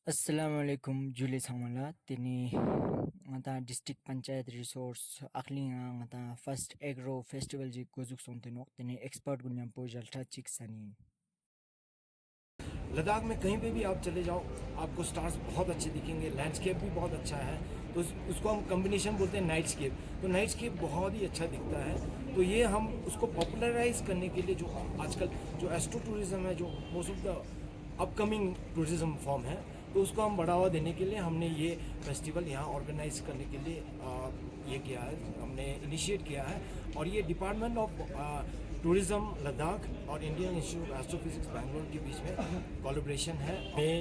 Assalamualaikum Julie Samala tini ngata district panchayat resource aklinga ngata first agro festival ji gozuk sontenok tini expert gunyam po jalta chik sani Ladakh में कहीं पे भी आप चले जाओ आपको स्टार्स बहुत अच्छे दिखेंगे, लैंडस्केप भी बहुत अच्छा है। तो उसको हम कम्बिनेशन बोलते हैं नाइटस्केप। तो नाइटस्केप बहुत ही अच्छा दिखता है। तो ये हम उसको पॉपुलराइज करने के लिए जो आजकल जो एस्ट्रो टूरिज्म है, जो most of the upcoming tourism form है, तो उसको हम बढ़ावा देने के लिए हमने ये फेस्टिवल यहाँ ऑर्गेनाइज करने के लिए ये किया है, हमने इनिशिएट किया है। और ये डिपार्टमेंट ऑफ टूरिज्म लद्दाख और Indian institute of astrophysics Bangalore के बीच में कोलैबोरेशन है।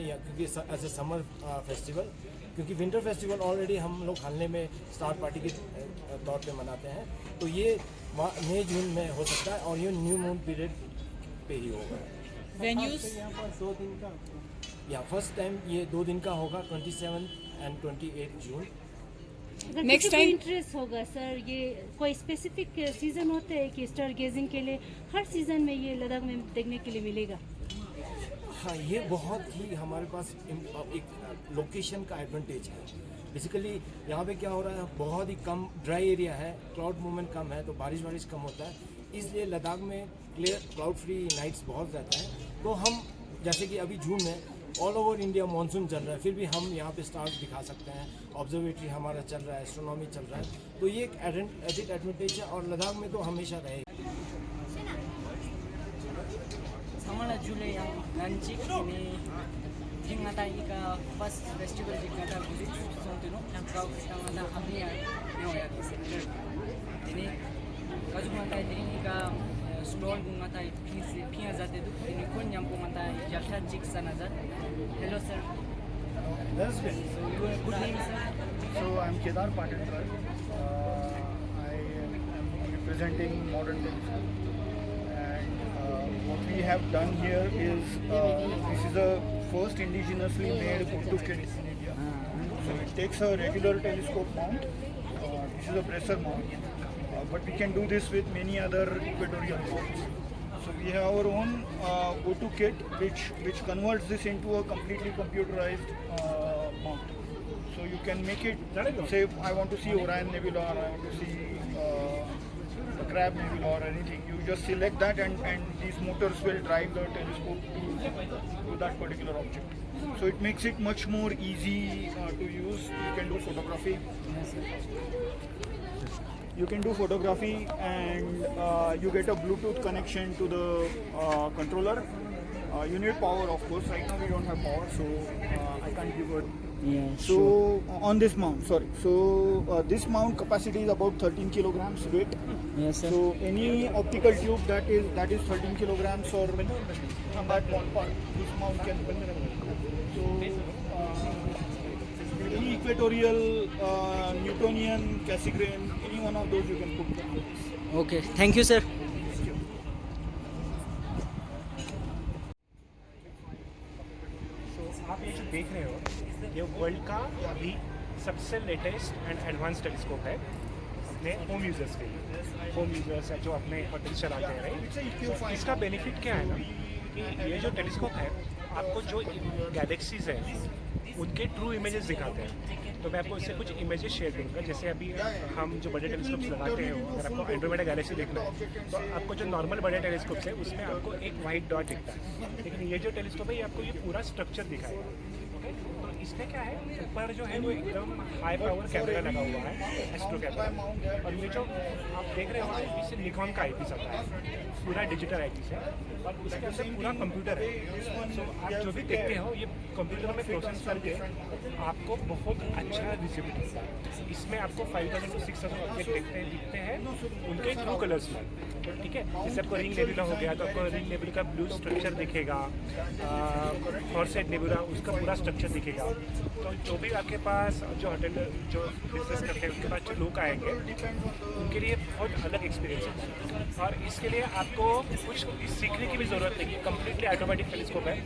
या क्योंकि एज ए समर फेस्टिवल, क्योंकि विंटर फेस्टिवल ऑलरेडी हम लोग हालने में स्टार पार्टी के तौर पे मनाते हैं, तो ये मई जून में हो सकता है और ये न्यू मून पीरियड पे ही होगा। वेन्यूज या फर्स्ट टाइम ये 2 दिन का होगा, 27 and 28 June. Next time interest होगा सर, ये कोई स्पेसिफिक सीजन होता है कि स्टार गेजिंग के लिए हर सीजन में ये लद्दाख में देखने के लिए मिलेगा? हाँ, ये बहुत ही हमारे पास एक लोकेशन का एडवांटेज है। बेसिकली यहाँ पे क्या हो रहा है, बहुत ही कम ड्राई एरिया है, क्लाउड मूवमेंट कम है, तो बारिश कम होता है, इसलिए लद्दाख में क्लियर क्लाउड फ्री नाइट्स बहुत रहते हैं। तो हम जैसे कि अभी जून में ऑल ओवर इंडिया मानसून चल रहा है, फिर भी हम यहाँ पे स्टार्स दिखा सकते हैं। ऑब्जर्वेटरी हमारा चल रहा है, एस्ट्रोनॉमी चल रहा है, तो ये एक एडिट एडवांटेज है और लद्दाख में तो हमेशा रहेगा। Samala Julie yang lancik ini tingata ika first festival tingata bulik sontino yang kau kita mana amia yang ya center ini kaju mata ini ika stall gungata pia zate du ini kon yang pungata jalta jik sanazar. Hello sir. That's good. So your good name sir? So I'm Kedar Patil. I am representing Modern Telescope, and what we have done here is this is a first indigenously made photo kit in India. So it takes a regular telescope mount. This is a Bresser mount, but we can do this with many other equatorial mounts. So we have our own O2 kit which converts this into a completely computerized mount. So you can make it, say I want to see Orion Nebula, or I want to see Crab Nebula or anything. You just select that and these motors will drive the telescope to that particular object. So it makes it much more easy to use. You can do photography. You can do photography and you get a Bluetooth connection to the controller. You need power, of course. Right now we don't have power, so I can't give it. Yeah. So on this mount, sorry. So this mount capacity is about 13 kilograms weight. Yes sir. So any optical tube that is 13 kilograms or on that ballpark, this mount can. So any equatorial, Newtonian, Cassegrain, any one of those you can put on this. Okay. Thank you sir. तो आप ये जो देख रहे हो, ये world का अभी सबसे लेटेस्ट एंड एडवांस टेलीस्कोप है अपने होम यूजर्स के लिए। होम यूजर्स है जो अपने होटल चलाते हैं, राइट। इसका बेनिफिट क्या है ना कि ये जो टेलीस्कोप है आपको जो गैलेक्सीज है उनके ट्रू इमेजेस दिखाते हैं। तो मैं आपको इससे कुछ इमेजेस शेयर करूँगा। जैसे अभी हम जो बड़े टेलीस्कोप्स लगाते हैं, अगर आपको एंड्रोमेडा गैलेक्सी देखना है तो आपको जो नॉर्मल बड़े टेलीस्कोप्स है उसमें आपको एक वाइट डॉट दिखता है, लेकिन ये जो टेलीस्कोप है ये आपको ये पूरा स्ट्रक्चर दिखाएगा। ओके, तो इसमें क्या है, ऊपर जो है वो एकदम हाई पावर कैमरा लगा हुआ है, एस्ट्रो कैमरा। और ये जो आप देख रहे हो इससे निकॉन का आईपीस आता है, पूरा डिजिटल आईपीस है और उसके अंदर पूरा कंप्यूटर है। सो आप जो भी देखते हो ये कंप्यूटर में प्रोसेस करके आपको बहुत अच्छा विजिबिलिटी है। इसमें आपको 5000 to 6000 ऑब्जेक्ट दिखते हैं उनके ट्रू कलर्स में, ठीक है। जैसे आपको रिंग नेबुला हो गया तो आपको रिंग नेबुला का ब्लू स्ट्रक्चर दिखेगा, हॉर्सेट नेबुला उसका पूरा स्ट्रक्चर दिखेगा। तो जो भी आपके पास जो होटल जो बिजनेस करते हैं उनके पास जो लोग आएंगे उनके लिए बहुत अलग एक्सपीरियंस है। और इसके लिए आपको कुछ सीखने की भी ज़रूरत नहीं है, कम्प्लीटली ऑटोमेटिक टेलीस्कोप है।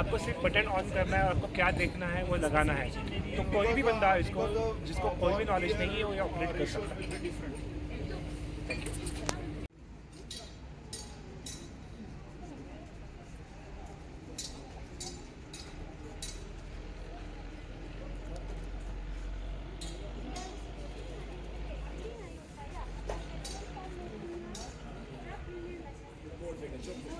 आपको सिर्फ बटन ऑन करना है, आपको क्या देखना है वो लगाना है। तो कोई भी बंदा इसको जिसको कोई भी नॉलेज नहीं है वो ये ऑपरेट कर सकता है। Thank you. बच्चों को